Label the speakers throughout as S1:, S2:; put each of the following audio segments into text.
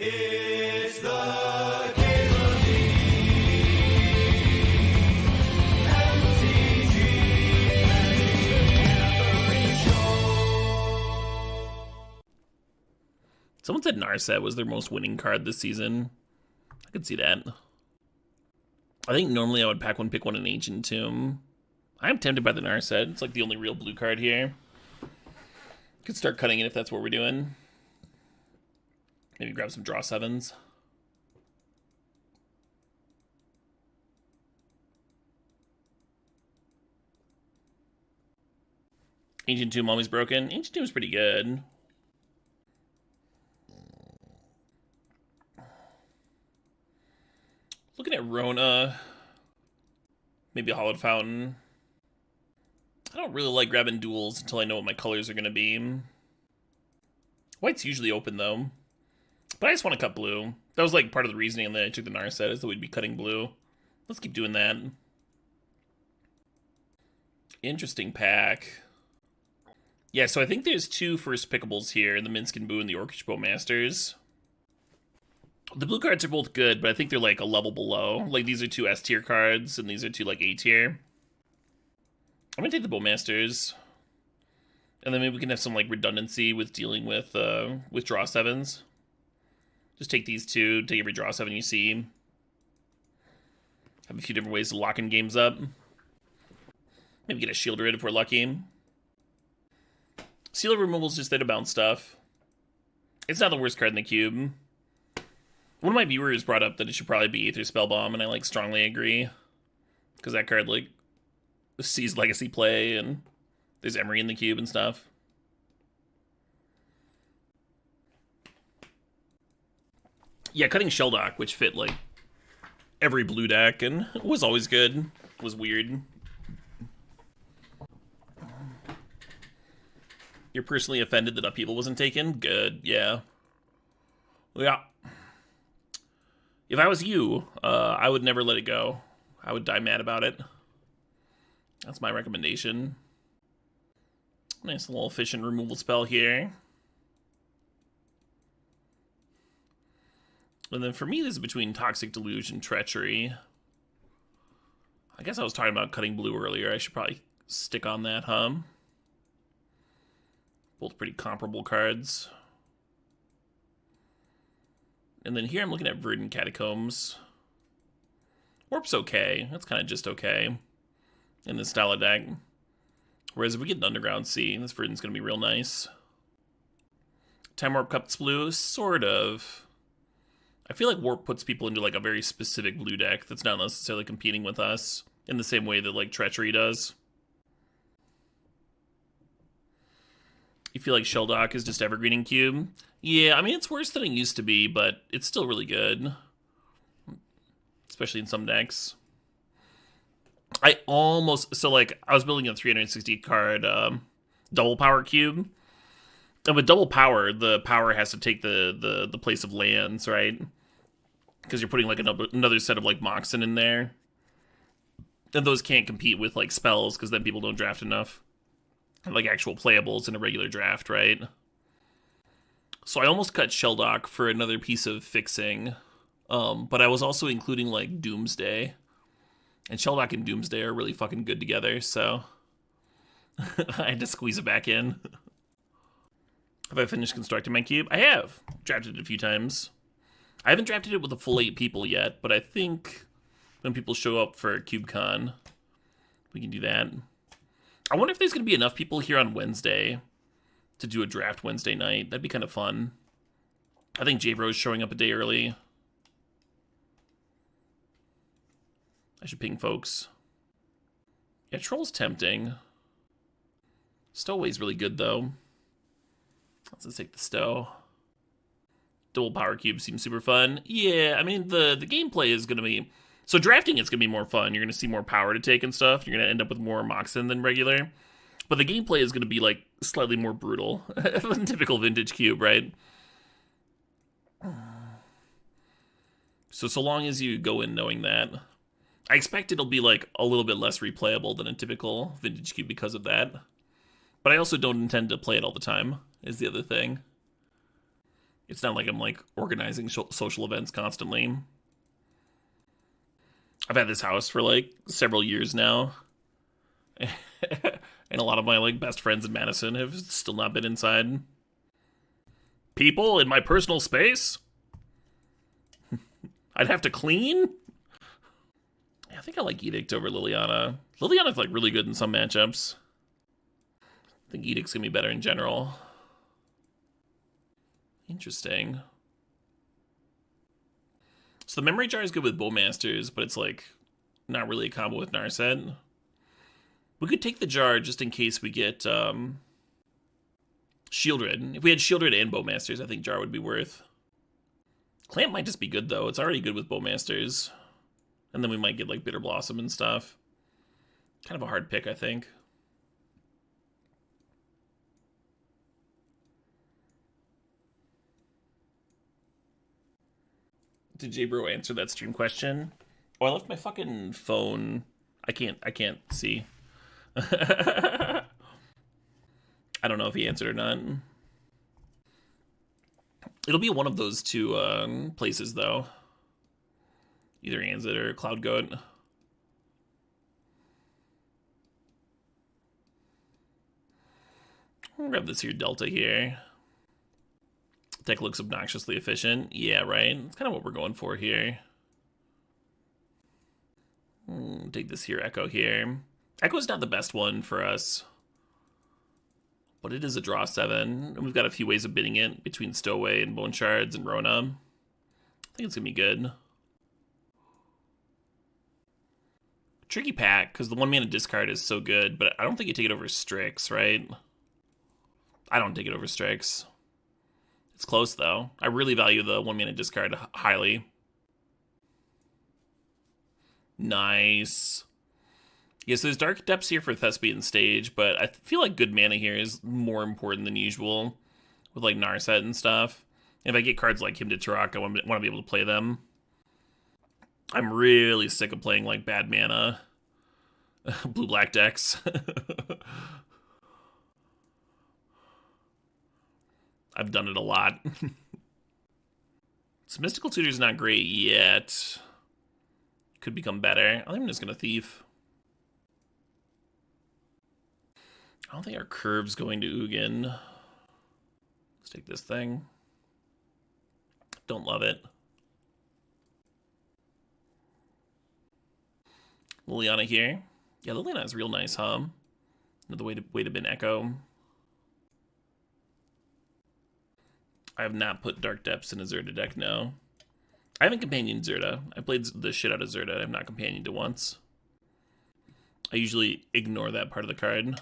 S1: It's the Caleb MTG Show.
S2: Someone said Narset was their most winning card this season. I could see that. I think normally I would pick one in Ancient Tomb. I'm tempted by the Narset. It's like the only real blue card here. Could start cutting it if that's what we're doing. Maybe grab some draw sevens. Ancient Tomb always broken. Ancient Tomb is pretty good. Looking at Rona. Maybe a Hollowed Fountain. I don't really like grabbing duels until I know what my colors are going to be. White's usually open, though. But I just want to cut blue. That was like part of the reasoning that I took the Narset, is that we'd be cutting blue. Let's keep doing that. Interesting pack. Yeah, so I think there's two first pickables here, the Minsc and Boo and the Orcish Bowmasters. The blue cards are both good, but I think they're like a level below. Like, these are two S tier cards, and these are two like A tier. I'm gonna take the Bowmasters. And then maybe we can have some like redundancy with dealing with draw sevens. Just take these two, take every draw seven you see. Have a few different ways to lock in games up. Maybe get a Shield Rid if we're lucky. Seal removal is just there to bounce stuff. It's not the worst card in the cube. One of my viewers brought up that it should probably be Aether Spellbomb, and I like strongly agree. Because that card like sees legacy play, and there's Emery in the cube and stuff. Yeah, cutting Shelldock, which fit like every blue deck and was always good, was weird. You're personally offended that Upheaval wasn't taken? Good, yeah. Yeah. If I was you, I would never let it go. I would die mad about it. That's my recommendation. Nice little efficient removal spell here. And then for me, this is between Toxic Deluge and Treachery. I guess I was talking about cutting blue earlier. I should probably stick on that, huh? Both pretty comparable cards. And then here I'm looking at Verdant Catacombs. Warp's okay. That's kind of just okay in this style of deck. Whereas if we get an Underground Sea, this Verdant's going to be real nice. Time Warp cuts blue? Sort of. I feel like Warp puts people into like a very specific blue deck that's not necessarily competing with us in the same way that like Treachery does. You feel like Shelldock is just evergreening cube? Yeah, I mean, it's worse than it used to be, but it's still really good. Especially in some decks. I was building a 360 card double power cube. And with double power, the power has to take the place of lands, right? Because you're putting like another set of like Moxen in there. And those can't compete with like spells, because then people don't draft enough. Like actual playables in a regular draft, right? So I almost cut Shelldock for another piece of fixing. But I was also including like Doomsday. And Shelldock and Doomsday are really fucking good together, so I had to squeeze it back in. Have I finished constructing my cube? I have. Drafted it a few times. I haven't drafted it with a full 8 people yet, but I think when people show up for CubeCon, we can do that. I wonder if there's going to be enough people here on Wednesday to do a draft Wednesday night. That'd be kind of fun. I think J-Bro's showing up a day early. I should ping folks. Yeah, Troll's tempting. Stowaway's really good, though. Let's just take the Stow. Dual Power Cube seems super fun. Yeah, I mean, the gameplay is going to be... So drafting it's going to be more fun. You're going to see more power to take and stuff. You're going to end up with more Moxen than regular. But the gameplay is going to be, like, slightly more brutal than typical Vintage Cube, right? So long as you go in knowing that. I expect it'll be, like, a little bit less replayable than a typical Vintage Cube because of that. But I also don't intend to play it all the time, is the other thing. It's not like I'm like organizing social events constantly. I've had this house for like several years now. And a lot of my like best friends in Madison have still not been inside. People in my personal space? I'd have to clean? I think I like Edict over Liliana. Liliana's like really good in some matchups. I think Edict's gonna be better in general. Interesting. So the memory jar is good with Bowmasters, but it's like not really a combo with Narset. We could take the jar just in case we get Shieldred. If we had Shieldred and Bowmasters, I think jar would be worth. Clamp might just be good though. It's already good with Bowmasters. And then we might get like Bitter Blossom and stuff. Kind of a hard pick, I think. Did J-Bro answer that stream question? Oh, I left my fucking phone. I can't see. I don't know if he answered or not. It'll be one of those two places, though. Either Anzit or Cloud Goat. I'll grab this here Delta here. Deck looks obnoxiously efficient. Yeah, right? It's kind of what we're going for here. Take this here Echo here. Echo's not the best one for us. But it is a draw 7. And we've got a few ways of bidding it between Stowaway and Bone Shards and Rona. I think it's going to be good. Tricky pack, because the 1-mana discard is so good, but I don't think you take it over Strix, right? I don't take it over Strix. It's close, though. I really value the 1-mana discard highly. Nice. Yes, there's Dark Depths here for Thespian Stage, but I feel like good mana here is more important than usual with, like, Narset and stuff. If I get cards like Hymn to Turok, I want to be able to play them. I'm really sick of playing, like, bad mana blue-black decks. I've done it a lot. So Mystical Tutor's not great yet. Could become better. I think I'm just going to Thief. I don't think our curve's going to Ugin. Let's take this thing. Don't love it. Liliana here. Yeah, Liliana is real nice, huh? Another way to bin Echo. I have not put Dark Depths in a Zerta deck, no. I haven't companioned Zerta. I played the shit out of Zerta. I have not companioned it once. I usually ignore that part of the card.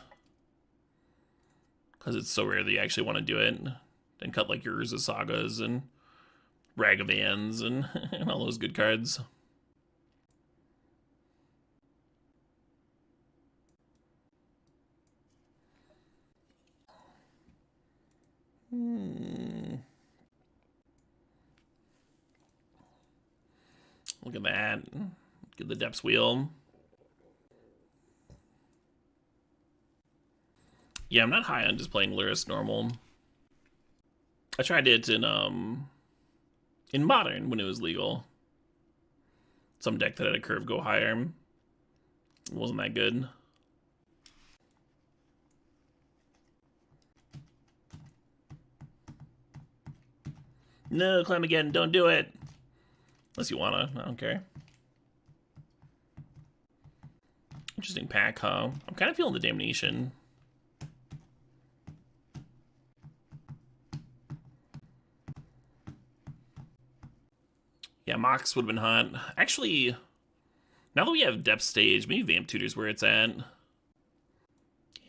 S2: Because it's so rare that you actually want to do it. And cut like your Urza Sagas and Ragavans and, and all those good cards. Look at that. Get the Depths Wheel. Yeah, I'm not high on just playing Lyris normal. I tried it in Modern when it was legal. Some deck that had a curve go higher. It wasn't that good. No, climb again, don't do it. Unless you wanna, I don't care. Interesting pack, huh? I'm kind of feeling the Damnation. Yeah, Mox would have been hot. Actually, now that we have Depth Stage, maybe Vamp Tutor's where it's at.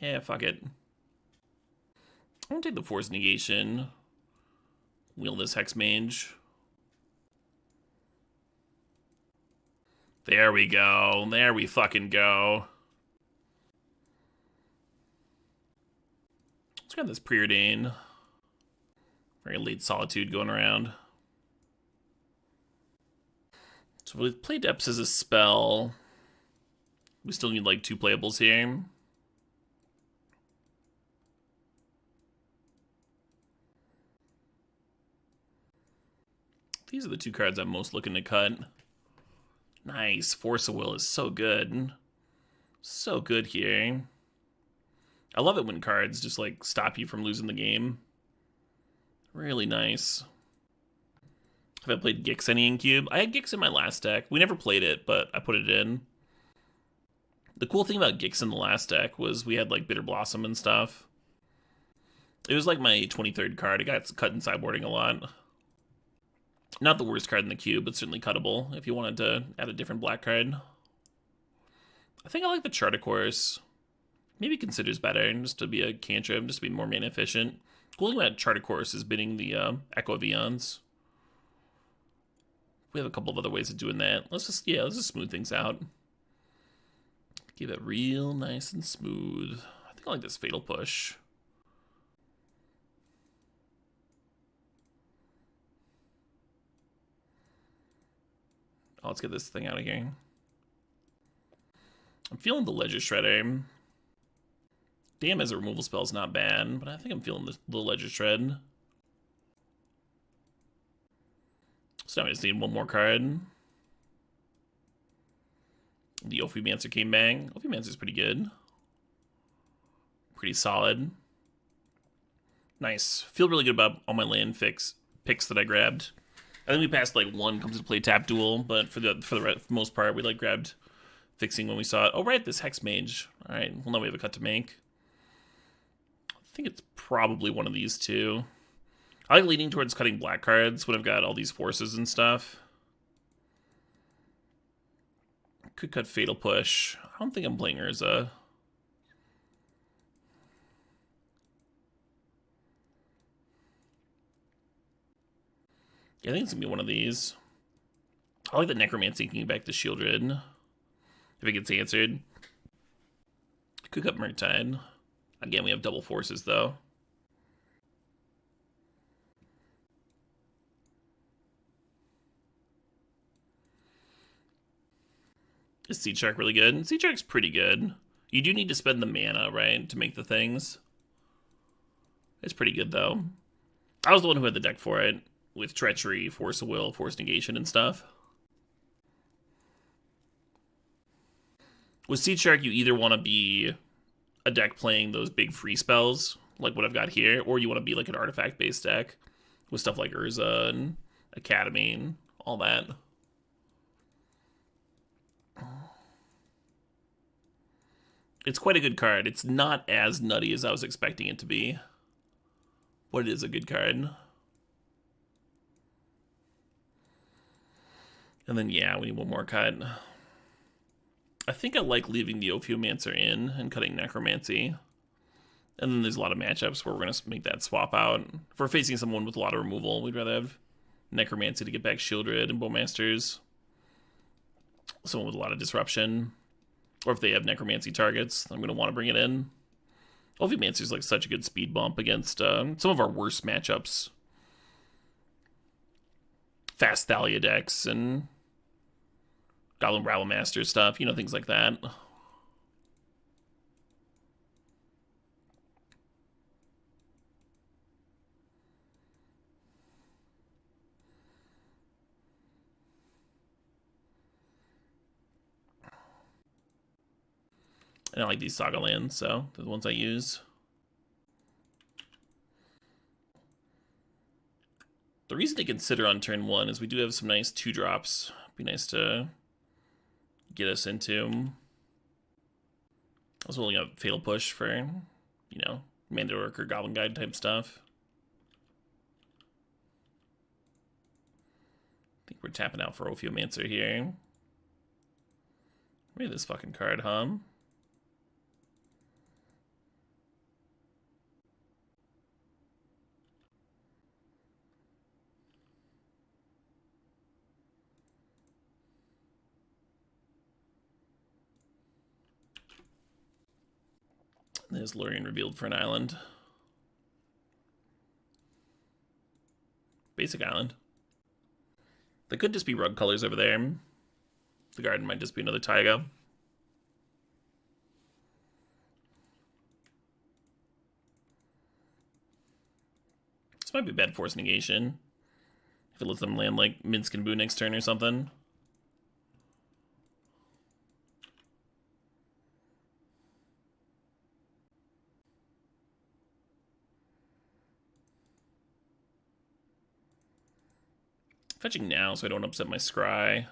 S2: Yeah, fuck it. I'm gonna take the Force Negation. Wheel this Hex Mage. There we go. There we fucking go. Let's grab this Preordain. Very late Solitude going around. So we play Depths as a spell. We still need like 2 playables here. These are the two cards I'm most looking to cut. Nice. Force of Will is so good. So good here. I love it when cards just, like, stop you from losing the game. Really nice. Have I played Gix any in Cube? I had Gix in my last deck. We never played it, but I put it in. The cool thing about Gix in the last deck was we had, like, Bitter Blossom and stuff. It was, like, my 23rd card. It got cut in sideboarding a lot. Not the worst card in the cube, but certainly cuttable if you wanted to add a different black card. I think I like the Chart of Course. Maybe Consider's better, just to be a cantrip, just to be more mana efficient. Cool thing about Chart of Course is bidding the Echo of Eons. We have a couple of other ways of doing that. Let's just smooth things out. Give it real nice and smooth. I think I like this Fatal Push. Oh, let's get this thing out of here. I'm feeling the Ledger Shredder. Damn, as a removal spell is not bad, but I think I'm feeling the Ledger Shred. So now I just need one more card. The Ophimancer came back. Ophimancer's pretty good. Pretty solid. Nice. Feel really good about all my land picks that I grabbed. I think we passed like one comes to play tap duel, but for the most part, we like grabbed fixing when we saw it. Oh right, this Hex Mage. All right, well now we have a cut to make. I think it's probably one of these two. I like leaning towards cutting black cards when I've got all these forces and stuff. Could cut Fatal Push. I don't think I'm playing Urza. Yeah, I think it's gonna be one of these. I like the Necromancy taking back to Shieldred. If it gets answered. Could cut Murktide. Again, we have double forces though. Is Sea Shark really good? Sea Shark's pretty good. You do need to spend the mana, right, to make the things. It's pretty good though. I was the one who had the deck for it, with Treachery, Force of Will, Force Negation, and stuff. With Sea Shark, you either want to be a deck playing those big free spells, like what I've got here, or you want to be like an artifact-based deck with stuff like Urza and Academy and all that. It's quite a good card. It's not as nutty as I was expecting it to be, but it is a good card. And then, yeah, we need one more cut. I think I like leaving the Ophimancer in and cutting Necromancy. And then there's a lot of matchups where we're going to make that swap out. If we're facing someone with a lot of removal, we'd rather have Necromancy to get back Shieldred and Bowmasters. Someone with a lot of disruption. Or if they have Necromancy targets, I'm going to want to bring it in. Ophimancer is like such a good speed bump against some of our worst matchups. Fast Thalia decks and Goblin Rabblemaster stuff, you know, things like that. And I like these Saga lands, so they're the ones I use. The reason to consider on turn one is we do have some nice 2-drops. Be nice to get us into. I was holding up Fatal Push for, you know, Mandalorian or Goblin Guide type stuff. I think we're tapping out for Ophimancer here. Read this fucking card, huh? There's Lurian revealed for an island. Basic island. There could just be rug colors over there. The garden might just be another Taiga. This might be bad Force Negation. If it lets them land like Minsk and Boo next turn or something. Fetching now so I don't upset my scry.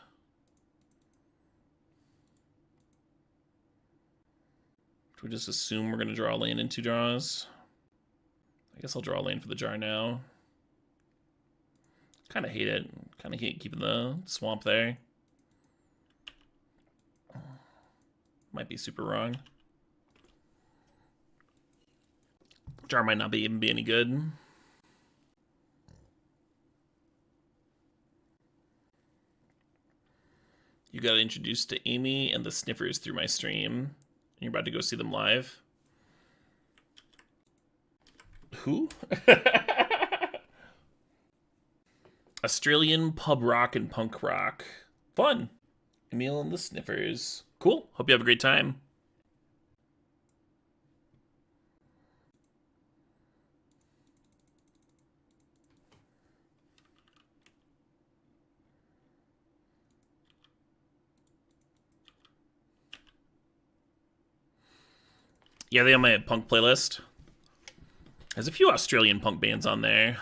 S2: Do we just assume we're going to draw a land in 2 draws? I guess I'll draw a land for the jar now. Kind of hate it. Kind of hate keeping the swamp there. Might be super wrong. Jar might not even be any good. You got introduced to Amy and the Sniffers through my stream. You're about to go see them live. Who? Australian pub rock and punk rock. Fun. Emil and the Sniffers. Cool. Hope you have a great time. Yeah, they on my punk playlist. There's a few Australian punk bands on there.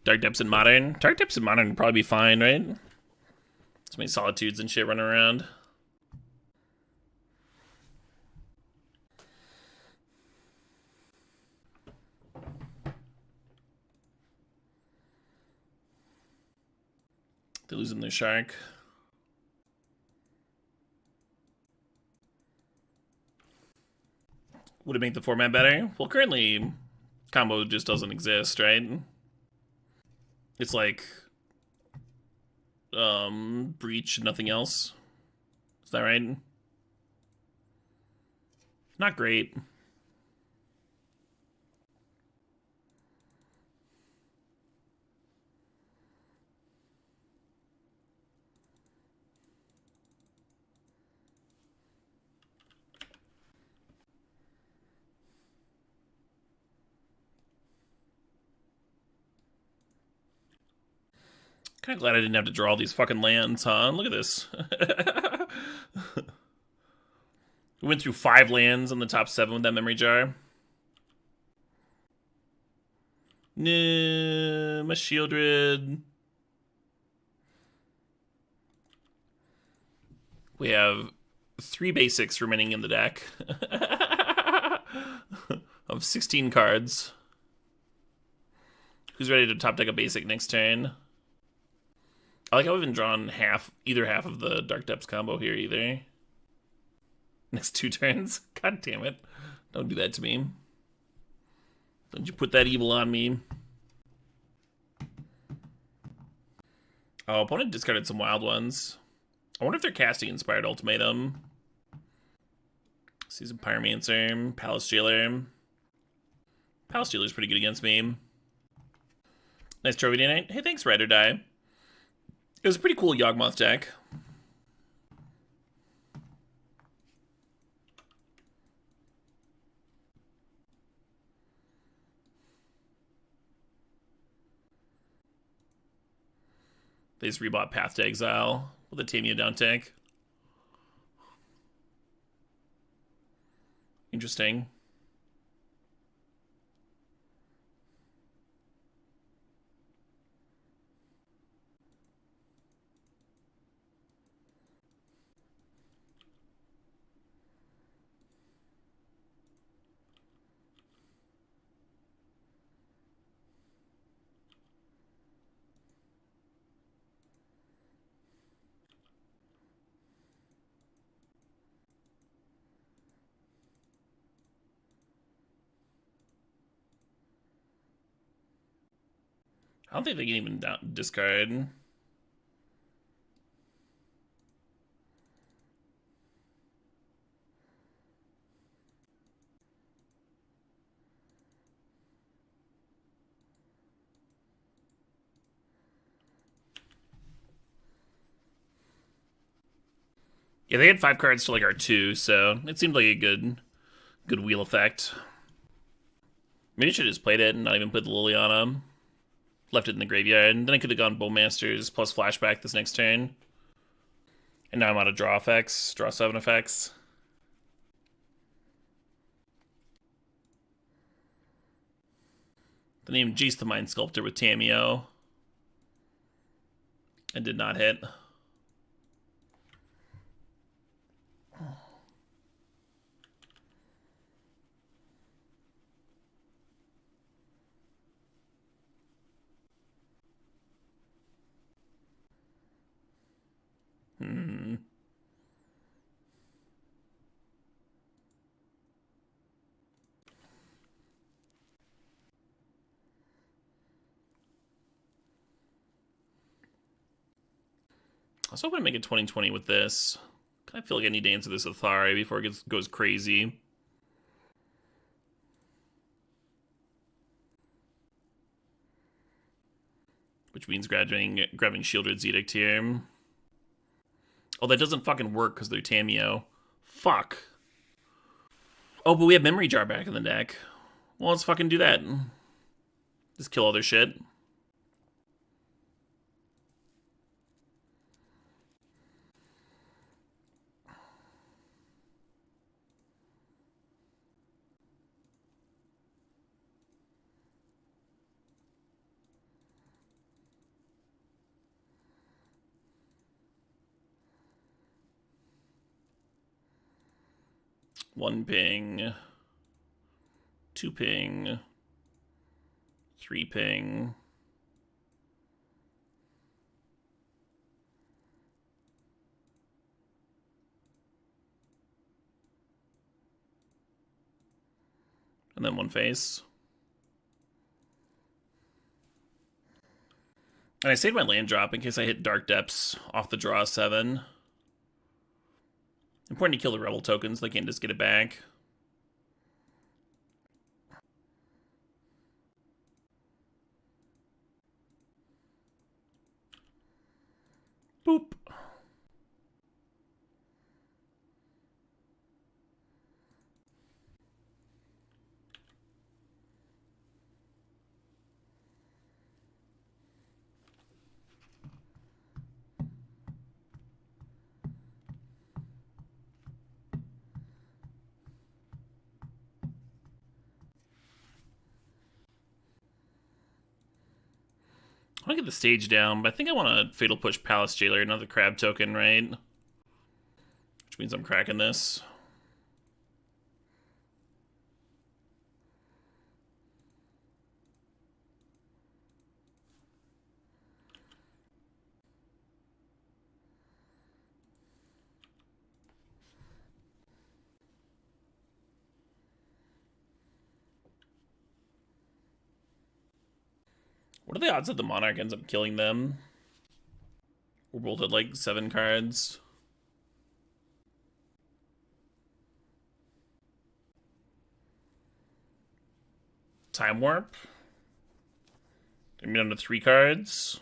S2: Dark Depths and Modern. Dark Depths and Modern would probably be fine, right? So many Solitudes and shit running around. They're losing their shark. Would it make the format better? Well, currently, combo just doesn't exist, right? It's like, Breach, nothing else. Is that right? Not great. Kind of glad I didn't have to draw all these fucking lands, huh? Look at this. We went through 5 lands on the top 7 with that memory jar. Nah, my Shieldred. We have 3 basics remaining in the deck. Of 16 cards. Who's ready to top deck a basic next turn? I like how we haven't drawn either half of the Dark Depths combo here either. Next 2 turns. God damn it. Don't do that to me. Don't you put that evil on me. Oh, opponent discarded some wild ones. I wonder if they're casting Inspired Ultimatum. See some Pyromancer, Palace Jailer. Palace Jailer's pretty good against me. Nice trophy tonight. Hey, thanks, Ride or Die. It was a pretty cool Yawgmoth deck. They just rebought Path to Exile with a Tamia down tank. Interesting. I don't think they can even discard. Yeah, they had 5 cards to like our 2, so it seemed like a good wheel effect. Maybe I should have just played it and not even put the Liliana. Left it in the graveyard, and then I could have gone Bowmasters plus Flashback this next turn. And now I'm out of draw effects, draw 7 effects. The name Jace the Mind Sculptor with Tameo. And did not hit. I was hoping to make a 2020 with this. I feel like I need to answer this Athari before it goes crazy. Which means grabbing Shieldred's Edict here. Oh, that doesn't fucking work because they're Tameo. Fuck. Oh, but we have Memory Jar back in the deck. Well, let's fucking do that. Just kill all their shit. One ping. 2 ping. 3 ping. And then 1 face. And I saved my land drop in case I hit Dark Depths off the draw 7. Important to kill the Rebel tokens, so they can't just get it back. Boop. I want to get the stage down, but I think I want to Fatal Push Palace Jailer, another crab token, right? Which means I'm cracking this. What are the odds that the Monarch ends up killing them? We're both at like 7 cards. Time Warp. They're down to 3 cards.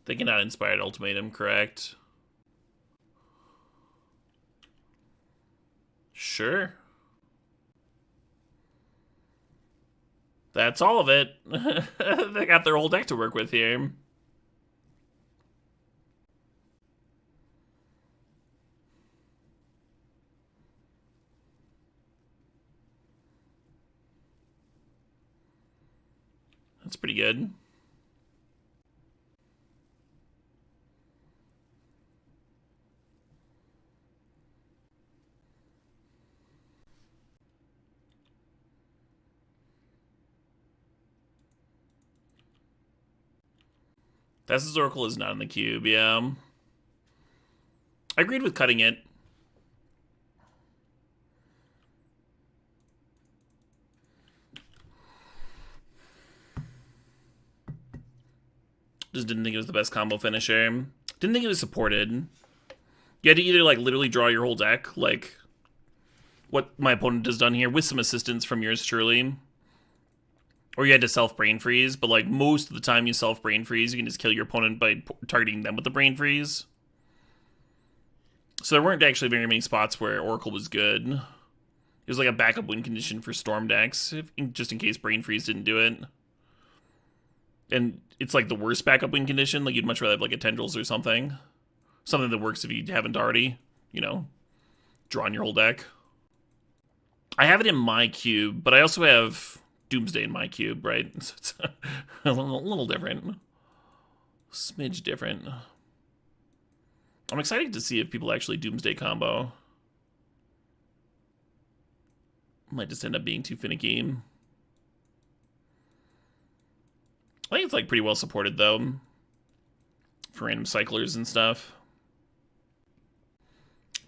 S2: They cannot Inspired Ultimatum, correct? Sure. That's all of it. They got their whole deck to work with here. That's pretty good. Thassa's Oracle is not in the cube, yeah. I agreed with cutting it. Just didn't think it was the best combo finisher. Didn't think it was supported. You had to either, like, literally draw your whole deck, like what my opponent has done here, with some assistance from yours truly. Or you had to self-brain freeze, but, like, most of the time you self-brain freeze, you can just kill your opponent by targeting them with the brain freeze. So there weren't actually very many spots where Oracle was good. It was like a backup win condition for Storm decks, just in case Brain Freeze didn't do it. And it's like the worst backup win condition. Like, you'd much rather have like a Tendrils or something. Something that works if you haven't already, drawn your whole deck. I have it in my cube, but I also have Doomsday in my cube, right? So it's a little different. Smidge different. I'm excited to see if people actually Doomsday combo. Might just end up being too finicky. I think it's like pretty well supported though, for random cyclers and stuff.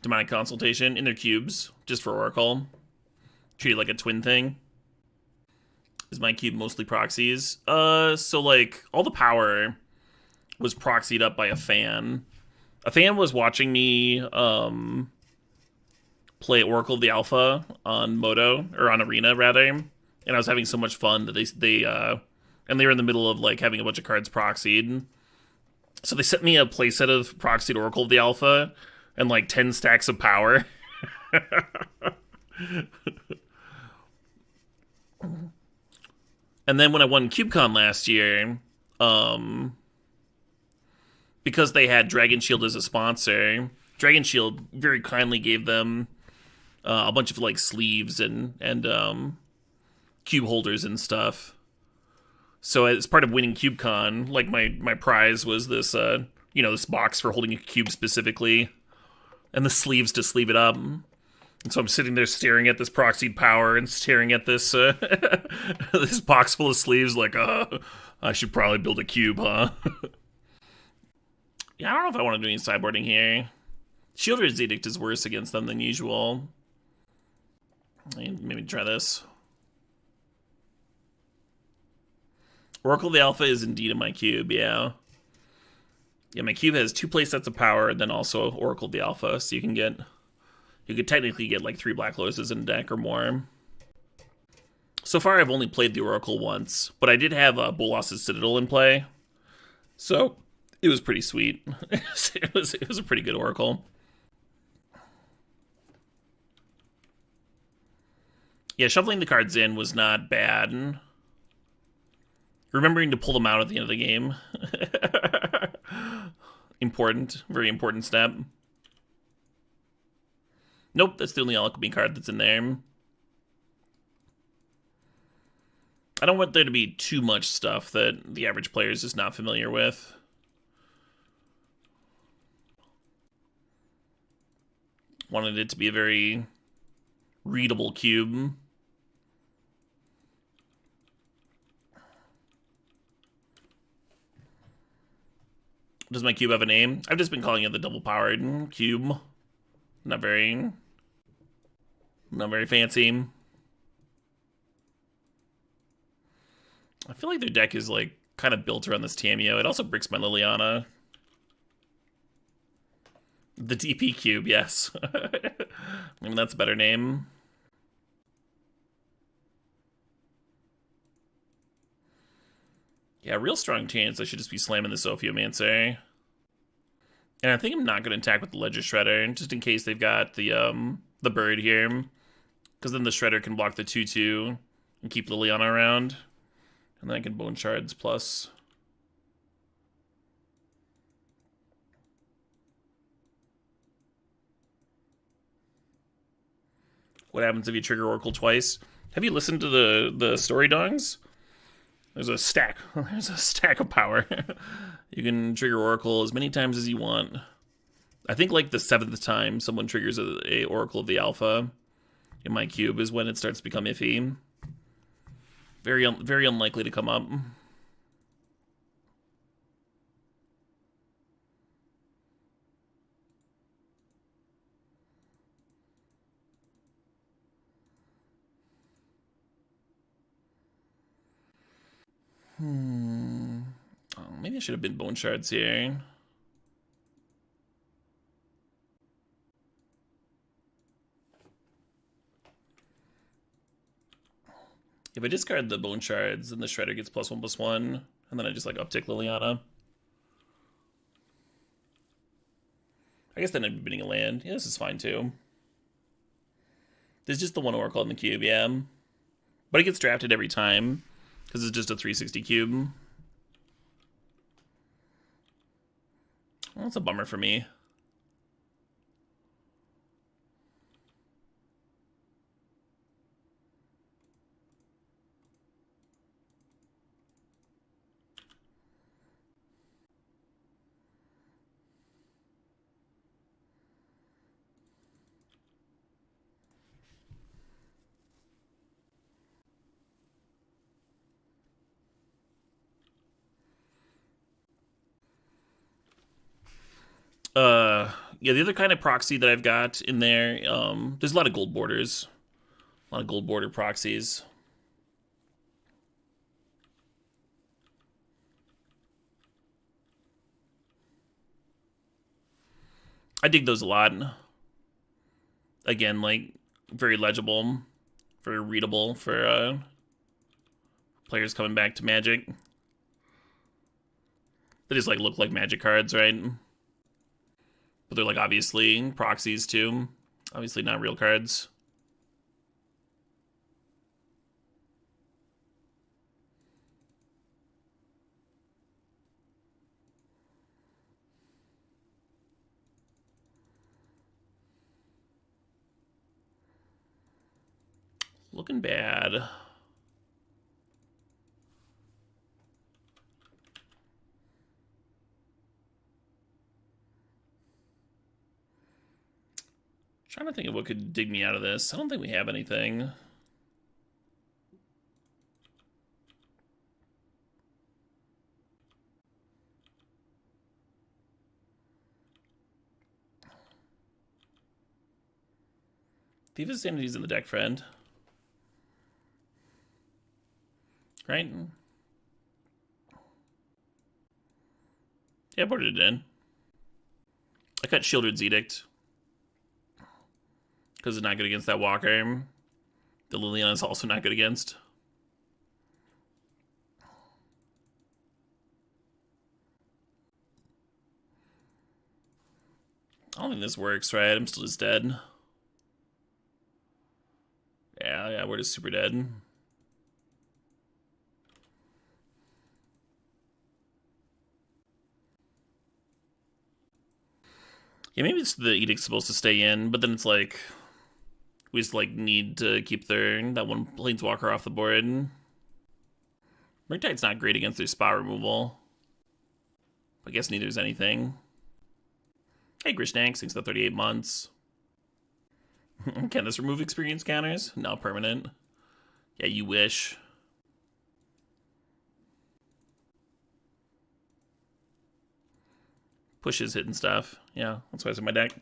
S2: Demonic Consultation in their cubes, just for Oracle. Treat it like a twin thing. Is my cube mostly proxies? So like all the power was proxied up by a fan. A fan was watching me play Oracle of the Alpha on Moto, or on Arena rather, and I was having so much fun that they were in the middle of like having a bunch of cards proxied. So they sent me a playset of proxied Oracle of the Alpha and like 10 stacks of power. And then when I won CubeCon last year, because they had Dragon Shield as a sponsor, Dragon Shield very kindly gave them a bunch of like sleeves and cube holders and stuff. So as part of winning CubeCon, like my prize was this this box for holding a cube specifically, and the sleeves to sleeve it up. And so I'm sitting there staring at this proxied power and staring at this this box full of sleeves like, I should probably build a cube, huh? Yeah, I don't know if I want to do any sideboarding here. Shieldred's Edict is worse against them than usual. Maybe try this. Oracle of the Alpha is indeed in my cube, yeah. Yeah, my cube has 2 playsets of power and then also Oracle of the Alpha, so you could technically get like 3 Black Lotuses in a deck or more. So far I've only played the Oracle once, but I did have Bolas's Citadel in play. So it was pretty sweet. it was a pretty good Oracle. Yeah, shuffling the cards in was not bad. Remembering to pull them out at the end of the game. Important. Very important step. Nope, that's the only alchemy card that's in there. I don't want there to be too much stuff that the average player is just not familiar with. Wanted it to be a very readable cube. Does my cube have a name? I've just been calling it the double-powered cube. Not very fancy. I feel like their deck is like kind of built around this Tameo. It also bricks my Liliana. The DP cube, yes. I mean, that's a better name. Yeah, real strong chance I should just be slamming the Sophiomancer. And I think I'm not going to attack with the Ledger Shredder, just in case they've got the bird here. Because then the Shredder can block the 2/2 and keep Liliana around. And then I can Bone Shards plus. What happens if you trigger Oracle twice? Have you listened to the story dongs? There's a stack. There's a stack of power. You can trigger Oracle as many times as you want. I think like the 7th time someone triggers a Oracle of the Alpha in my cube is when it starts to become iffy. Very unlikely to come up. Oh, maybe I should have been Bone Shards here. If I discard the Bone Shards, then the Shredder gets +1/+1, and then I just like uptick Liliana. I guess then I'd be bidding a land. Yeah, this is fine too. There's just the one Oracle in the cube, yeah. But it gets drafted every time, because it's just a 360 cube. Well, that's a bummer for me. Yeah, the other kind of proxy that I've got in there, there's a lot of gold borders. A lot of gold border proxies. I dig those a lot. Again, like, very legible, very readable for players coming back to Magic. They just, like, look like Magic cards, right? But they're, like, obviously proxies, too. Obviously not real cards. Looking bad. Trying to think of what could dig me out of this. I don't think we have anything. Thief's Sanity's in the deck, friend. Right? Yeah, I boarded it in. I cut Shieldred's Edict, because it's not good against that Walker. The Liliana is also not good against. I don't think this works, right? I'm still just dead. Yeah, we're just super dead. Yeah, maybe it's the Edict's supposed to stay in, but then it's like we just like need to keep that one Planeswalker off the board. Murktite's not great against their spot removal. I guess neither is anything. Hey, Grishnanks, thanks for 38 months. Can this remove experience counters? No, permanent. Yeah, you wish. Pushes hitting stuff. Yeah, that's why it's in my deck.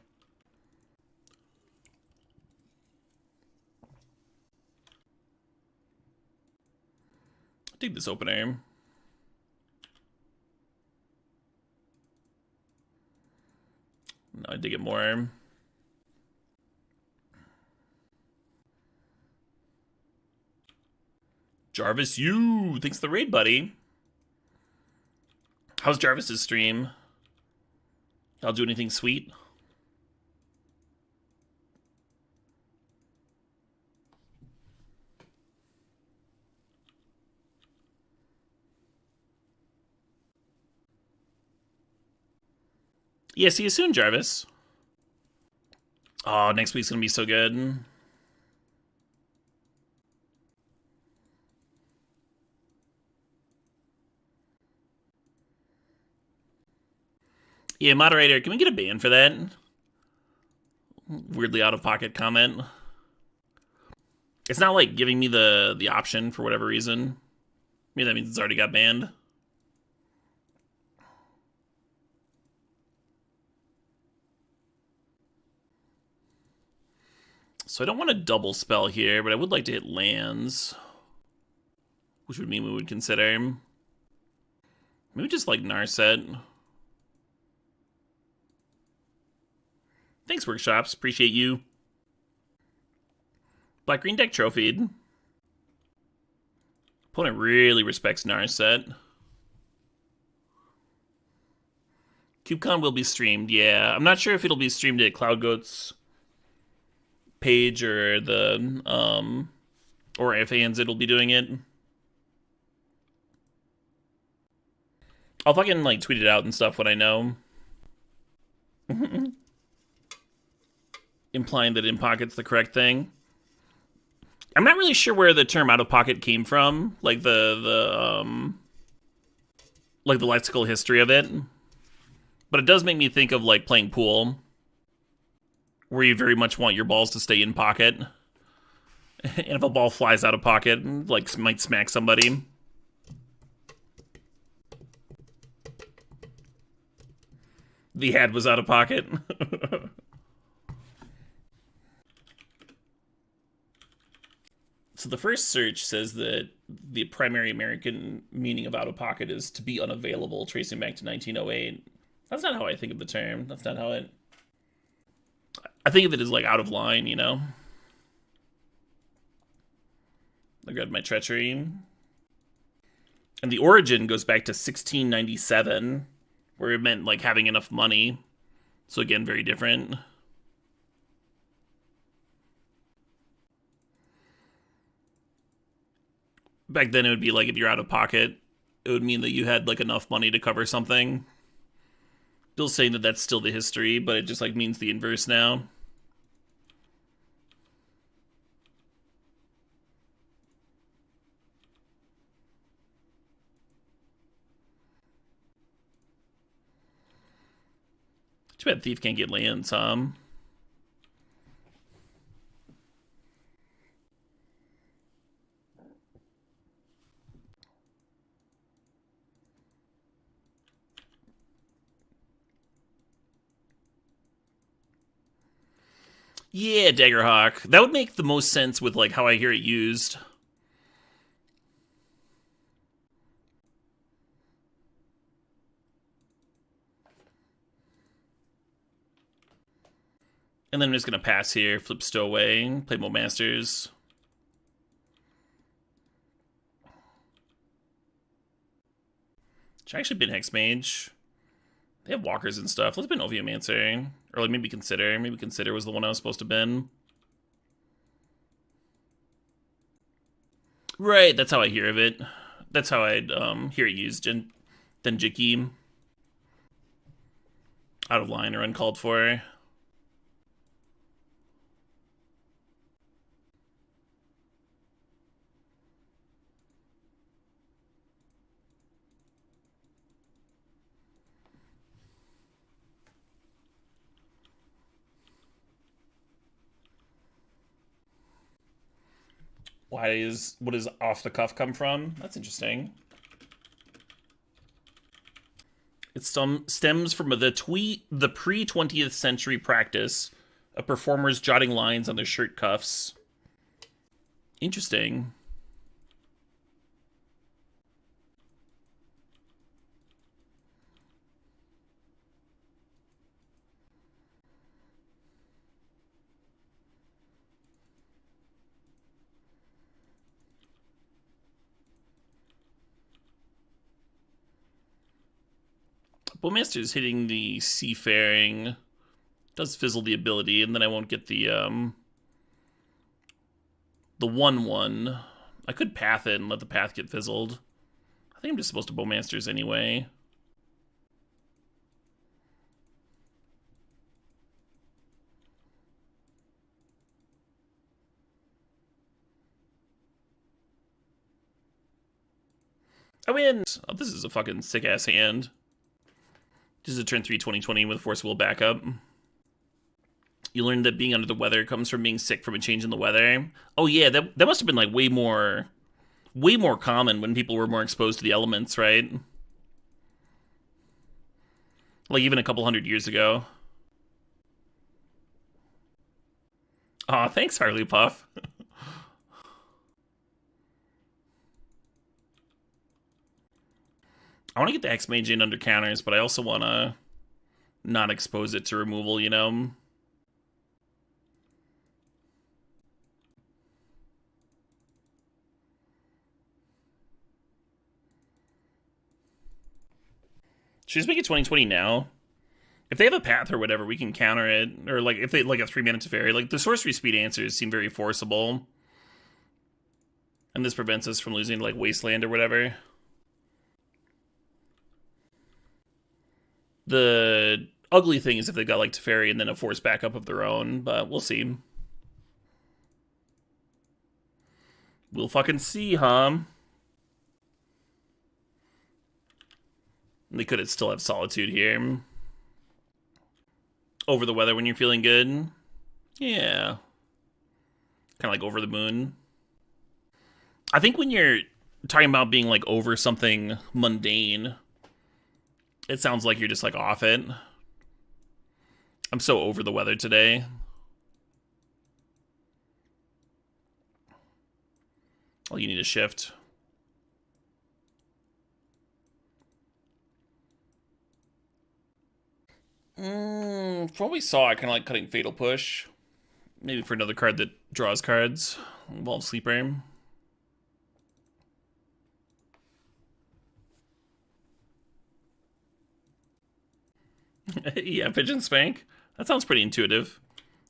S2: I'll take this opener. No, I dig it more. Jarvis, you! Thanks for the raid, buddy. How's Jarvis's stream? Y'all do anything sweet? Yeah, see you soon, Jarvis. Oh, next week's gonna be so good. Yeah, moderator, can we get a ban for that? Weirdly out-of-pocket comment. It's not, like, giving me the option for whatever reason. Maybe that means it's already got banned. So I don't want to double spell here, but I would like to hit lands, which would mean we would consider maybe just like Narset. Thanks, Workshops. Appreciate you. Black Green deck trophied. Opponent really respects Narset. CubeCon will be streamed. Yeah, I'm not sure if it'll be streamed at CloudGoat's page or or if it'll be doing it. I'll fucking like tweet it out and stuff when I know. Implying that in pocket's the correct thing. I'm not really sure where the term out of pocket came from, like the lexical history of it. But it does make me think of like playing pool, where you very much want your balls to stay in pocket. And if a ball flies out of pocket, like might smack somebody. The head was out of pocket. So the first search says that the primary American meaning of out of pocket is to be unavailable, tracing back to 1908. That's not how I think of the term. That's not how it... I think of it as like out of line, you know? I grabbed my treachery. And the origin goes back to 1697, where it meant like having enough money. So again, very different. Back then it would be like if you're out of pocket, it would mean that you had like enough money to cover something. Still saying that that's still the history, but it just like means the inverse now. Too bad Thief can't get lands, Yeah, Daggerhawk. That would make the most sense with like how I hear it used. And then I'm just gonna pass here, flip Stowaway, play more Masters. Should I actually bin Hexmage? They have walkers and stuff. Let's bin Ophiomancer. Or like maybe Consider. Maybe Consider was the one I was supposed to bin. Right, that's how I hear of it. That's how I'd hear it used. Then Jiki. Out of line or uncalled for. What does off the cuff come from? That's interesting. It stems from the pre-20th century practice of performers jotting lines on their shirt cuffs. Interesting. Bowmaster's hitting the Seafaring. Does fizzle the ability, and then I won't get the 1/1. I could path it and let the path get fizzled. I think I'm just supposed to Bowmasters anyway. I win! Oh, this is a fucking sick-ass hand. This is a turn 3 2020 with Force Will backup. You learned that being under the weather comes from being sick from a change in the weather. Oh yeah, that must have been like way more common when people were more exposed to the elements, right? Like even a couple hundred years ago. Aw, thanks, Harley Puff. I want to get the Hexmage in under counters, but I also want to not expose it to removal, you know? Should we just make it 2020 now? If they have a path or whatever, we can counter it. Or like if they like a 3 minutes fairy, like the sorcery speed answers seem very forcible. And this prevents us from losing to like Wasteland or whatever. The ugly thing is if they've got like Teferi and then a force backup of their own, but we'll see. We'll fucking see, huh? They could still have Solitude here. Over the weather when you're feeling good. Yeah. Kind of like over the moon. I think when you're talking about being like over something mundane, it sounds like you're just like off it. I'm so over the weather today. Oh, you need a shift. From what we saw, I kind of like cutting Fatal Push. Maybe for another card that draws cards. Involves Sleeper. Yeah, Pigeon Spank. That sounds pretty intuitive.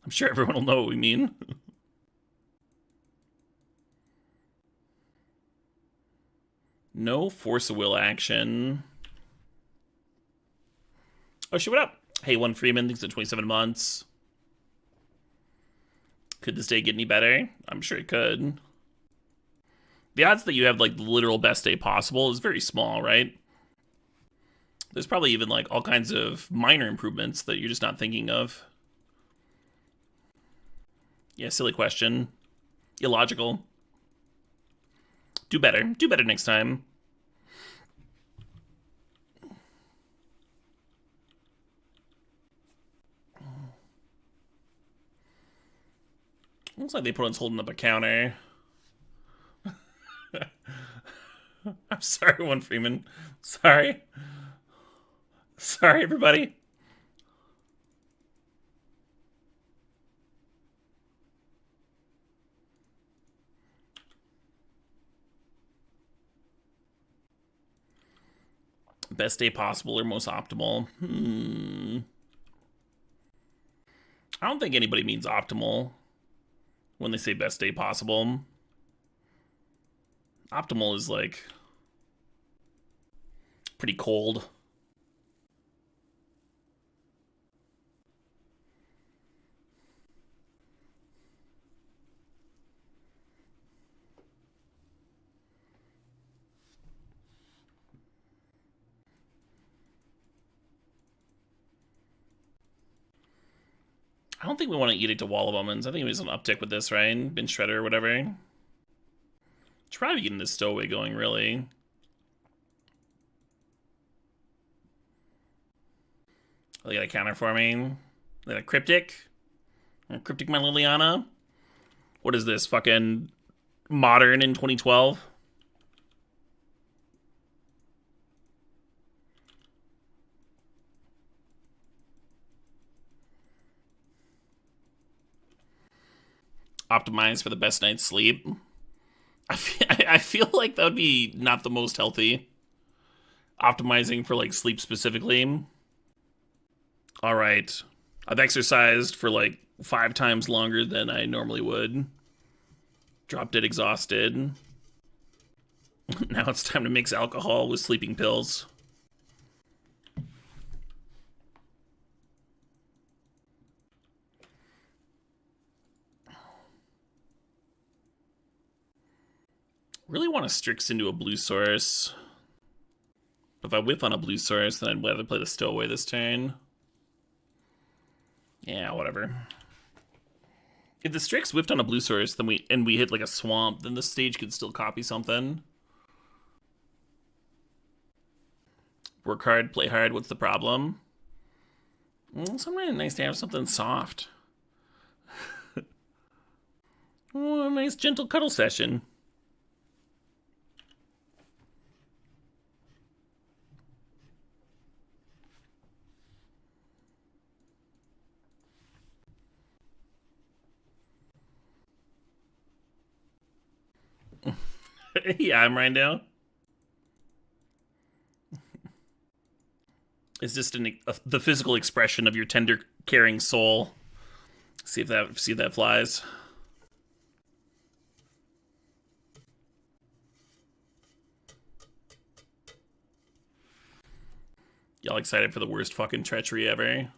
S2: I'm sure everyone will know what we mean. No Force of Will action. Oh shit, what up? Hey, One Freeman thinks at 27 months. Could this day get any better? I'm sure it could. The odds that you have like the literal best day possible is very small, right? There's probably even like all kinds of minor improvements that you're just not thinking of. Yeah, silly question. Illogical. Do better. Do better next time. Looks like the opponent's holding up a counter. I'm sorry, One Freeman. Sorry. Sorry, everybody. Best day possible or most optimal? I don't think anybody means optimal when they say best day possible. Optimal is like pretty cold. I don't think we want to Edict a Wall of Omens. I think it was an uptick with this, right? Bin Shredder or whatever. Should probably be getting this Stowaway going, really. They got a counter for me. They got a Cryptic. Cryptic my Liliana. What is this? Fucking Modern in 2012? Optimize for the best night's sleep. I feel like that would be not the most healthy. Optimizing for like sleep specifically. All right. I've exercised for like 5 times longer than I normally would. Dropped dead exhausted. Now it's time to mix alcohol with sleeping pills. Really want to Strix into a blue source. But if I whiff on a blue source, then I'd rather play the Stowaway this turn. Yeah, whatever. If the Strix whiffed on a blue source, then we hit like a swamp, then the stage could still copy something. Work hard, play hard, what's the problem? Well, sometimes nice to have something soft. Oh, a nice gentle cuddle session. Yeah, I'm Rindale. is just the physical expression of your tender, caring soul. See if that flies. Y'all excited for the worst fucking treachery ever?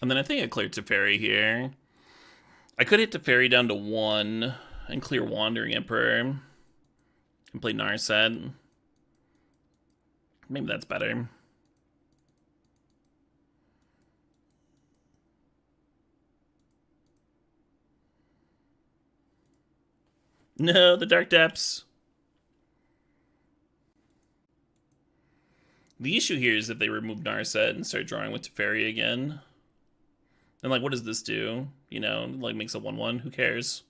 S2: And then I think I cleared Teferi here. I could hit Teferi down to 1 and clear Wandering Emperor and play Narset. Maybe that's better. No, the Dark Depths. The issue here is that they remove Narset and start drawing with Teferi again. And, like, what does this do? You know, like, makes a 1/1. Who cares?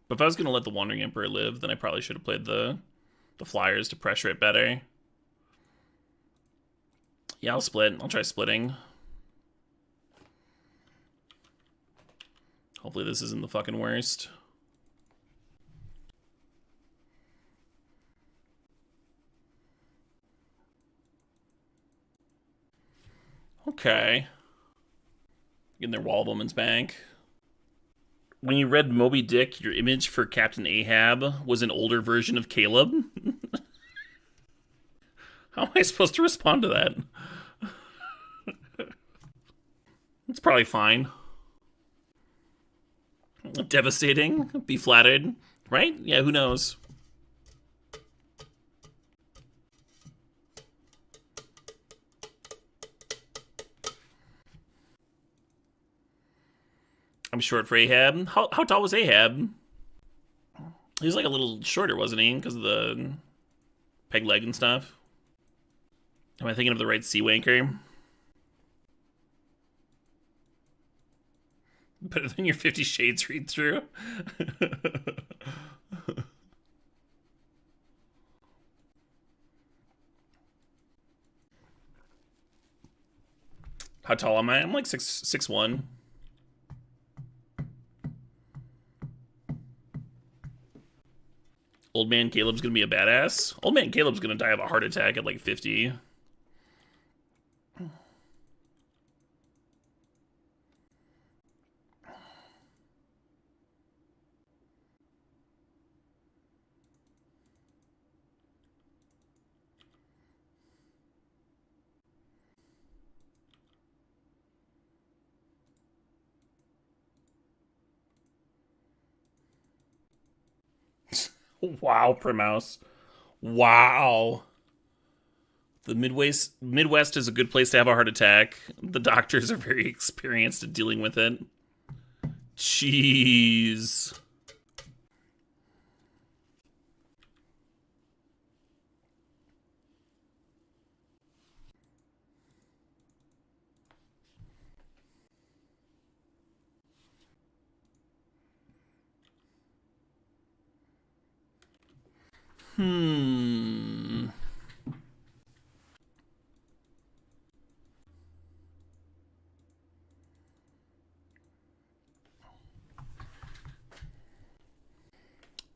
S2: But if I was going to let the Wandering Emperor live, then I probably should have played the Flyers to pressure it better. Yeah, I'll split. I'll try splitting. Hopefully this isn't the fucking worst. Okay. Getting their Wall of Woman's Bank. When you read Moby Dick, your image for Captain Ahab was an older version of Caleb? How am I supposed to respond to that? It's probably fine. Devastating? Be flattered? Right? Yeah, who knows? I'm short for Ahab. How tall was Ahab? He was like a little shorter, wasn't he? Because of the peg leg and stuff. Am I thinking of the right sea wanker? Better than your 50 Shades read through. How tall am I? I'm like 6'1". Old man Caleb's gonna be a badass. Old man Caleb's gonna die of a heart attack at like 50. Wow, Primouse. Wow. The Midwest is a good place to have a heart attack. The doctors are very experienced at dealing with it. Jeez.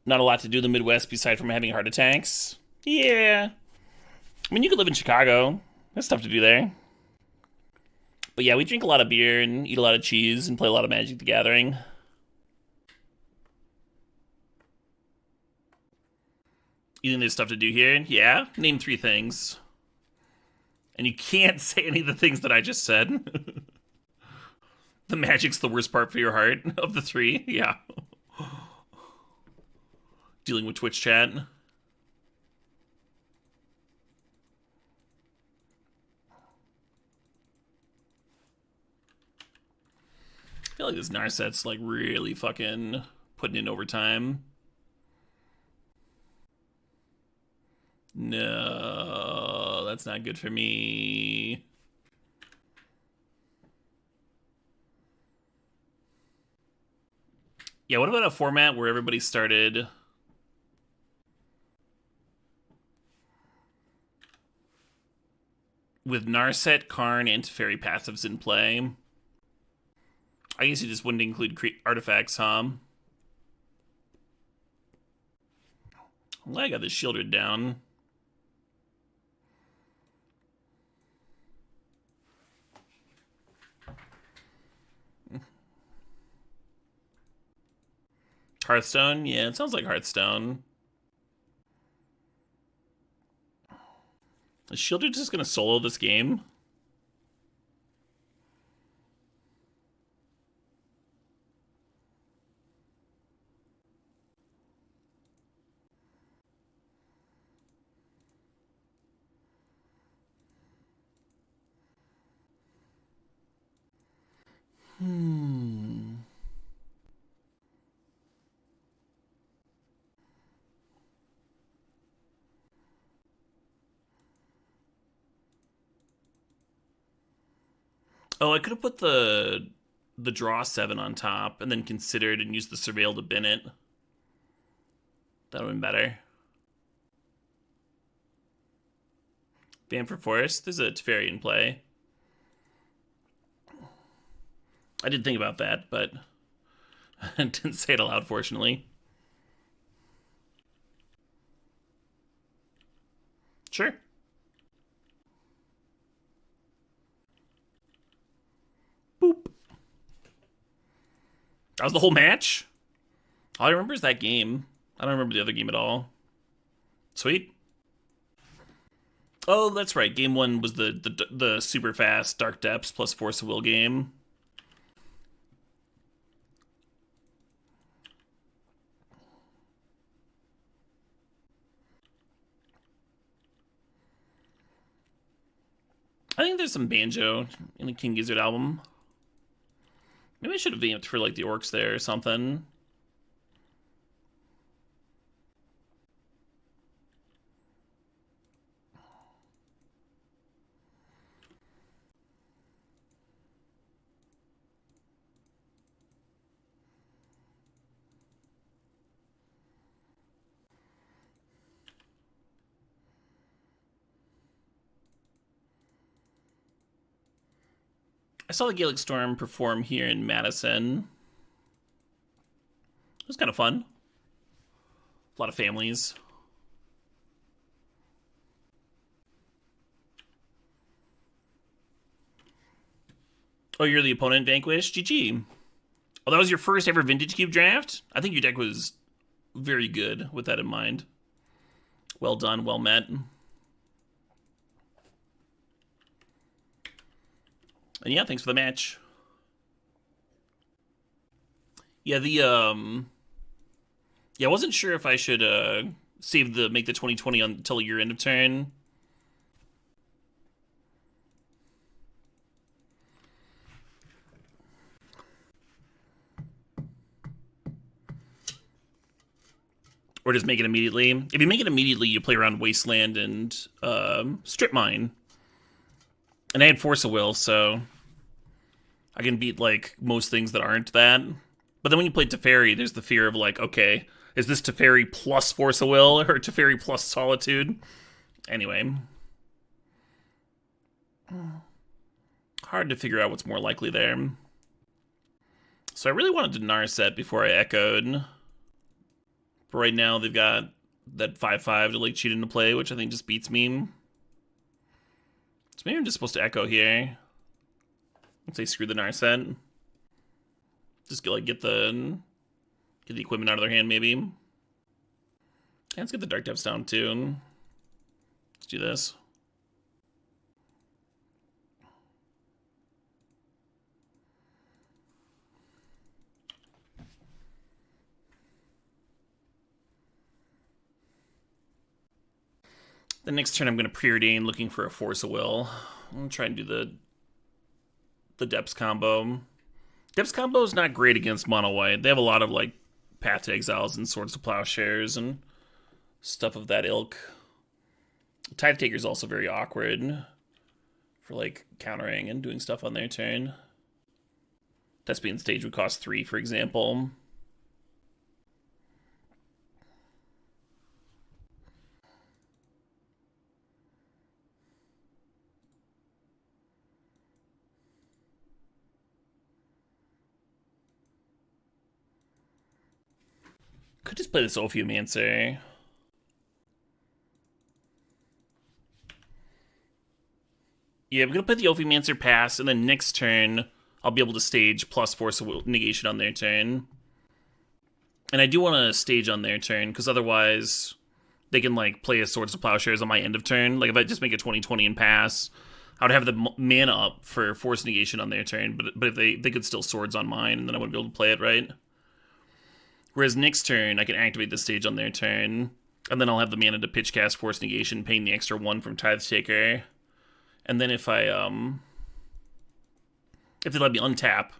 S2: Not a lot to do in the Midwest beside from having heart attacks. Yeah. I mean, you could live in Chicago. There's stuff to do there. But yeah, we drink a lot of beer and eat a lot of cheese and play a lot of Magic the Gathering. You think there's stuff to do here? Yeah? Name 3 things. And you can't say any of the things that I just said. The Magic's the worst part for your heart of the 3. Yeah. Dealing with Twitch chat. I feel like this Narset's like really fucking putting in overtime. No, that's not good for me. Yeah, what about a format where everybody started with Narset, Karn, and Teferi passives in play? I guess you just wouldn't include artifacts, huh? Well, I got this shielded down. Hearthstone? Yeah, it sounds like Hearthstone. Is Shielded just gonna solo this game? Oh, I could have put the draw 7 on top and then considered and used the surveil to bin it. That would have been better. Bamford Forest, there's a Teferi in play. I did think about that, but I didn't say it aloud, fortunately. Sure. Boop. That was the whole match? All I remember is that game. I don't remember the other game at all. Sweet. Oh, that's right. Game 1 was the super fast Dark Depths plus Force of Will game. I think there's some banjo in the King Gizzard album. Maybe I should have vamped for like the orcs there or something. I saw the Gaelic Storm perform here in Madison. It was kind of fun. A lot of families. Oh, you're the opponent, Vanquish? GG. Oh, that was your first ever Vintage Cube draft? I think your deck was very good with that in mind. Well done, well met. And yeah, thanks for the match. Yeah, I wasn't sure if I should make the 2020 until your end of turn. Or just make it immediately. If you make it immediately, you play around Wasteland and Strip Mine. And I had Force of Will, so I can beat like most things that aren't that. But then when you play Teferi, there's the fear of like, okay, is this Teferi plus Force of Will or Teferi plus Solitude? Anyway. Hard to figure out what's more likely there. So I really wanted to Narset before I echoed. But right now they've got that 5/5 to like cheat into play, which I think just beats me. So maybe I'm just supposed to echo here. Let's say screw the Narset. Just get the equipment out of their hand, maybe. And let's get the Dark Depths down too. Let's do this. The next turn I'm going to preordain looking for a Force of Will. I'm going to try and do the Depths combo. Depths combo is not great against mono white. They have a lot of like Path to Exiles and Swords to Plowshares and stuff of that ilk. Tide Taker is also very awkward for like countering and doing stuff on their turn. Thespian Stage would cost 3, for example. could just play this Ophiomancer. Yeah, I'm gonna play the Ophiomancer pass, and then next turn, I'll be able to stage plus Force of Will negation on their turn. And I do want to stage on their turn, because otherwise they can, like, play a Swords to Plowshares on my end of turn. Like, if I just make a 20/20 and pass, I would have the mana up for Force negation on their turn, but if they could still Swords on mine, and then I wouldn't be able to play it right. Whereas next turn, I can activate the stage on their turn, and then I'll have the mana to pitch cast Force negation, paying the extra 1 from Tithe Taker. And then if they let me untap,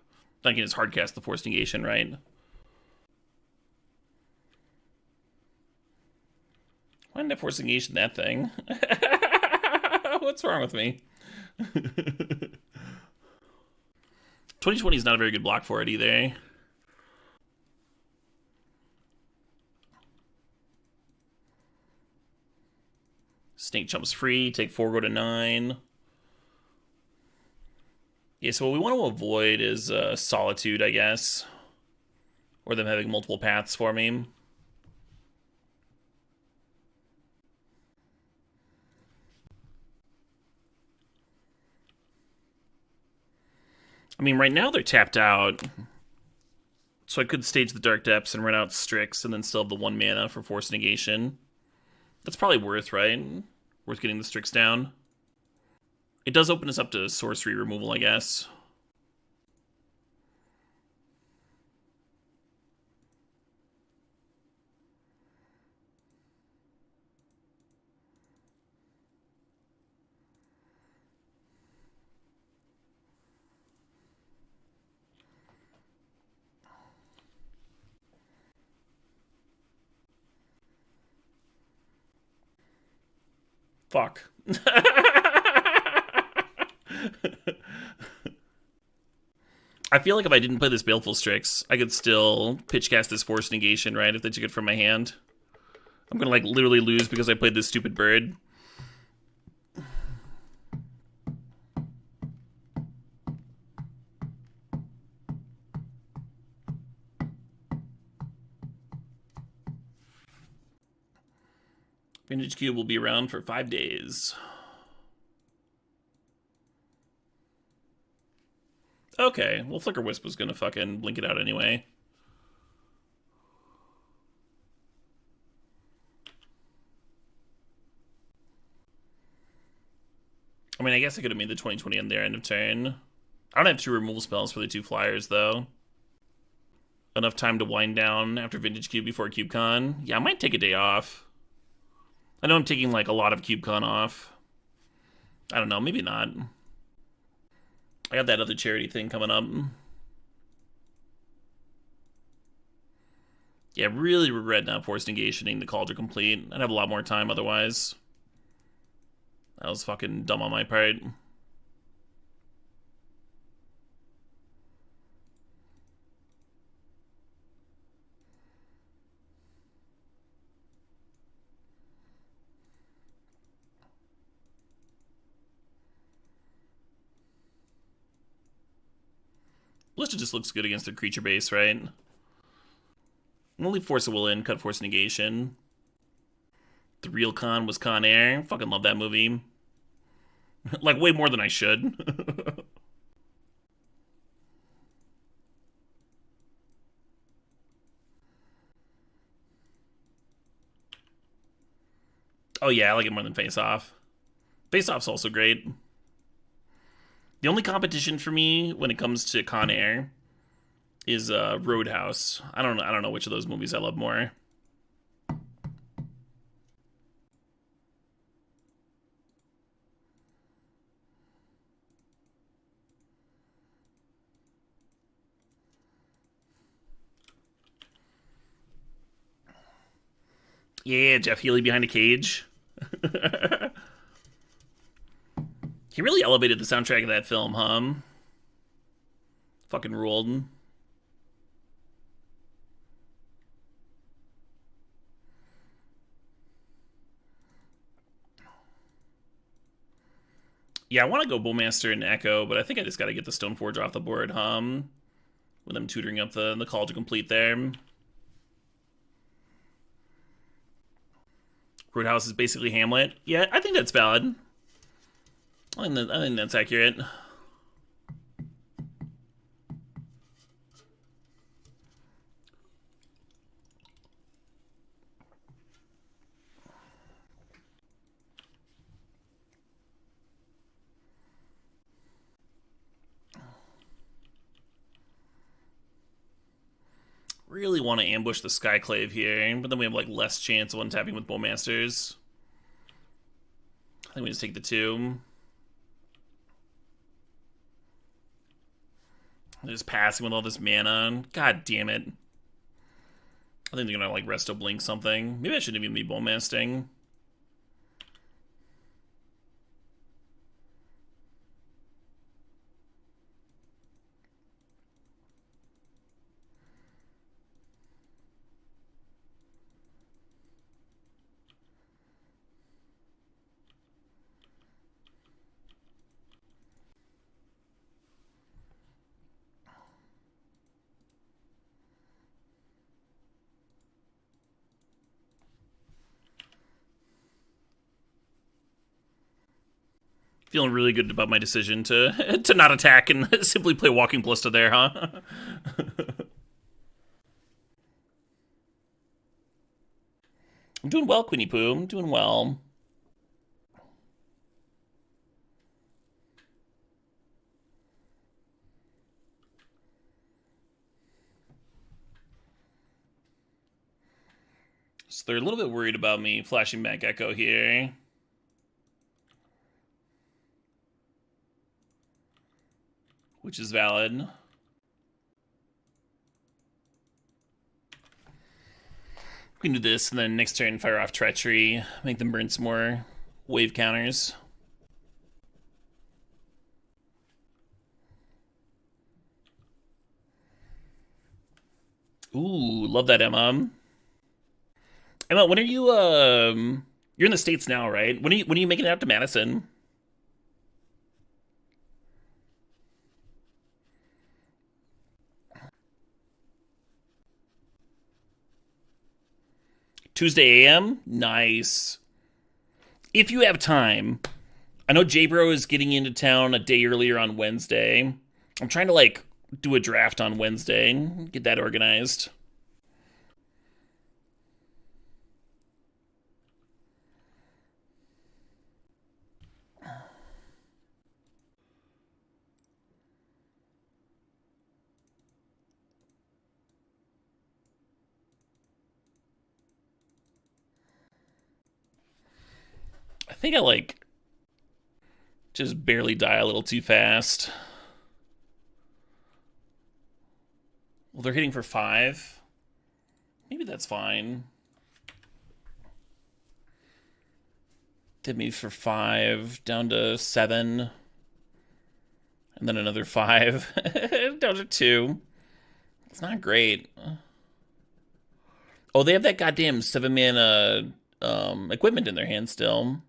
S2: then I can just hardcast the Force negation, right? Why didn't I Force negation that thing? What's wrong with me? 20/20 is not a very good block for it either. Snake jumps free, take 4, go to 9. Yeah, so what we want to avoid is Solitude, I guess. Or them having multiple paths for me. I mean, right now they're tapped out. So I could stage the Dark Depths and run out Strix and then still have the 1 mana for Force negation. That's probably worth, right? Worth getting the Strix down. It does open us up to sorcery removal, I guess. Fuck. I feel like if I didn't play this Baleful Strix, I could still pitch cast this Force negation, right? If they took it from my hand. I'm gonna, like, literally lose because I played this stupid bird. Vintage Cube will be around for 5 days. Okay, well, Flicker Wisp was gonna fucking blink it out anyway. I mean, I guess I could have made the 20/20 on their end of turn. I don't have 2 removal spells for the 2 flyers, though. Enough time to wind down after Vintage Cube before CubeCon. Yeah, I might take a day off. I know I'm taking, like, a lot of CubeCon off. I don't know, maybe not. I got that other charity thing coming up. Yeah, really regret not Force negationing the Cauldron Complete. I'd have a lot more time otherwise. That was fucking dumb on my part. Ballista just looks good against the creature base, right? We'll leave Force of Will in, cut Force negation. The real Con was Con Air. Fucking love that movie. Like, way more than I should. Oh yeah, I like it more than Face Off. Face Off's also great. The only competition for me when it comes to Con Air is Roadhouse. I don't know which of those movies I love more. Yeah, Jeff Healy behind a cage. He really elevated the soundtrack of that film, huh? Fucking ruled. Yeah, I want to go Bowmaster and Echo, but I think I just got to get the Stoneforge off the board, With them tutoring up the Call to Complete there. Roadhouse is basically Hamlet. Yeah, I think that's valid. I think that's accurate. Really want to ambush the Skyclave here, but then we have like less chance of one tapping with Bowmasters. I think we just take the 2. They're just passing with all this mana. God damn it. I think they're gonna like Resto Blink something. Maybe I shouldn't even be Bowmasting. Feeling really good about my decision to to not attack and simply play Walking Ballista there, huh? I'm doing well, Queenie Pooh. I'm doing well. So they're a little bit worried about me flashing back Echo here. Which is valid. We can do this, and then next turn fire off Treachery, make them burn some more wave counters. Ooh, love that, Emma. Emma, when are you, you're in the States now, right? When are you making it out to Madison? Tuesday AM? Nice. If you have time, I know J-Bro is getting into town a day earlier on Wednesday. I'm trying to, like, do a draft on Wednesday, get that organized. I think I, like, just barely die a little too fast. Well, they're hitting for 5. Maybe that's fine. Did me for 5, down to 7. And then another 5, down to 2. It's not great. Oh, they have that goddamn 7-mana equipment in their hand still.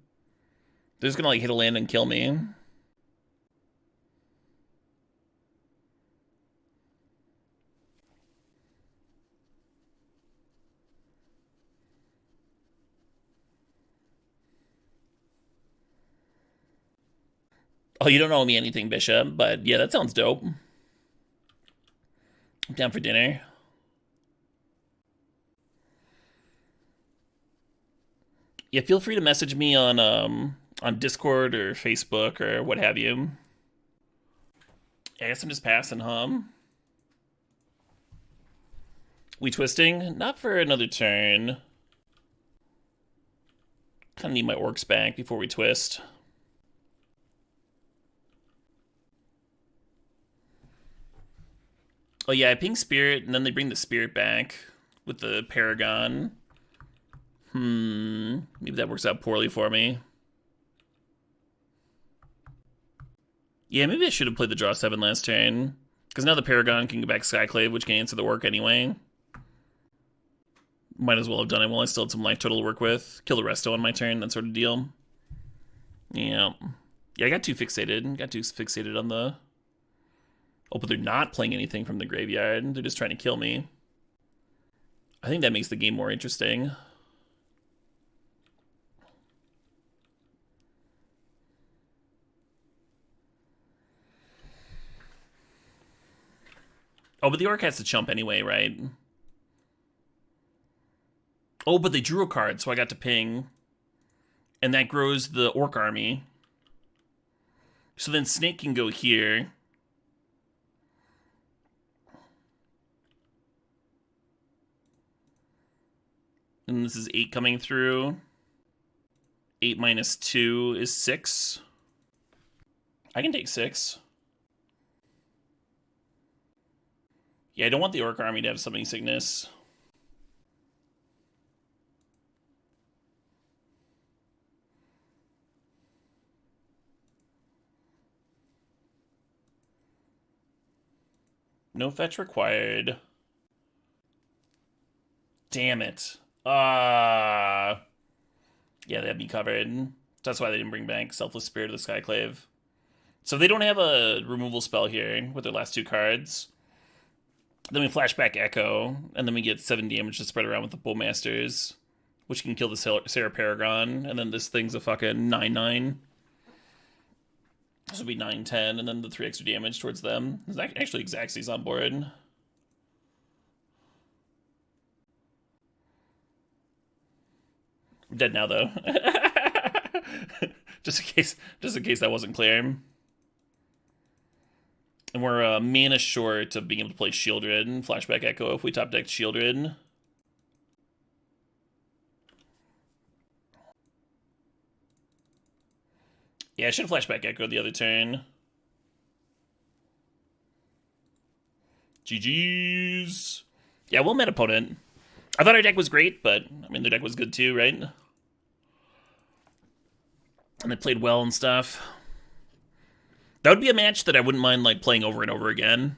S2: They're just gonna like hit a land and kill me. Oh, you don't owe me anything, Bishop, but yeah, that sounds dope. I'm down for dinner. Yeah, feel free to message me on Discord or Facebook or what have you. I guess I'm just passing, huh? We twisting? Not for another turn. Kind of need my orcs back before we twist. Oh yeah, I ping Spirit, and then they bring the Spirit back with the Paragon. Maybe that works out poorly for me. Yeah, maybe I should have played the draw 7 last turn. Because now the Paragon can go back Skyclave, which can answer the work anyway. Might as well have done it while I still had some life total to work with. Kill the resto on my turn, that sort of deal. Yeah. Yeah, I got too fixated. Got too fixated on the... Oh, but they're not playing anything from the graveyard. They're just trying to kill me. I think that makes the game more interesting. Oh, but the orc has to chump anyway, right? Oh, but they drew a card, so I got to ping. And that grows the orc army. So then Snake can go here. And this is 8 coming through. 8 minus 2 is 6. I can take 6. Yeah, I don't want the orc army to have summoning sickness. No fetch required. Damn it. Yeah, they had me covered. That's why they didn't bring back Selfless Spirit of the Skyclave. So they don't have a removal spell here with their last 2 cards. Then we flashback Echo, and then we get 7 damage to spread around with the Bowmasters, which can kill the Sarah Paragon, and then this thing's a fucking 9/9. This would be 9/10, and then the 3 extra damage towards them. Actually, Xaxie's on board. I'm dead now, though. just in case that wasn't clear. And we're mana short of being able to play Shieldred, Flashback Echo if we top deck Shieldred. Yeah, I should have Flashback Echo the other turn. GG's. Yeah, we'll met opponent. I thought our deck was great, but I mean, their deck was good too, right? And they played well and stuff. That would be a match that I wouldn't mind like playing over and over again,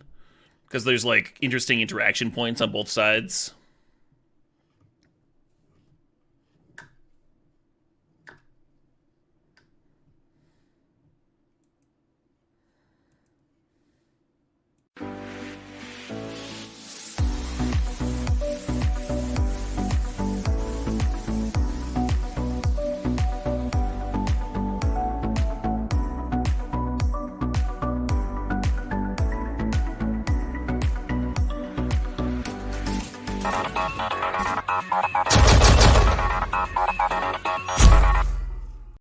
S2: because there's like interesting interaction points on both sides.